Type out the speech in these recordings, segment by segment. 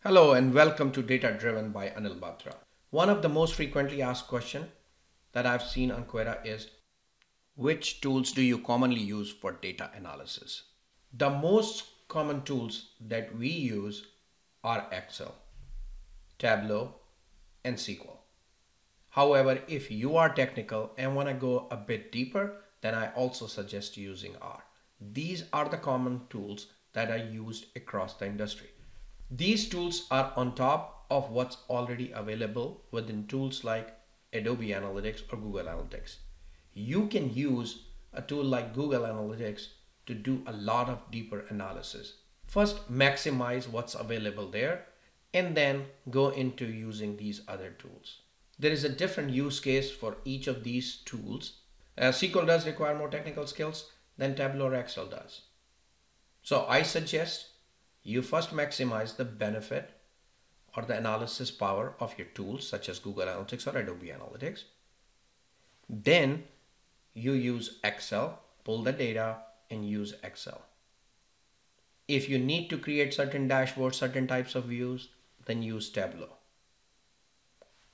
Hello and welcome to Data Driven by Anil Batra. One of the most frequently asked questions that I've seen on Quora is which tools do you commonly use for data analysis? The most common tools that we use are Excel, Tableau, and SQL. However, if you are technical and want to go a bit deeper, then I also suggest using R. These are the common tools that are used across the industry. These tools are on top of what's already available within tools like Adobe Analytics or Google Analytics. You can use a tool like Google Analytics to do a lot of deeper analysis. First, maximize what's available there and then go into using these other tools. There is a different use case for each of these tools. SQL does require more technical skills than Tableau or Excel does. So I suggest you first maximize the benefit or the analysis power of your tools such as Google Analytics or Adobe Analytics. Then you use Excel, pull the data and use Excel. If you need to create certain dashboards, certain types of views, then use Tableau.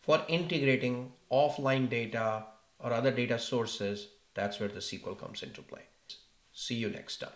For integrating offline data or other data sources, that's where the SQL comes into play. See you next time.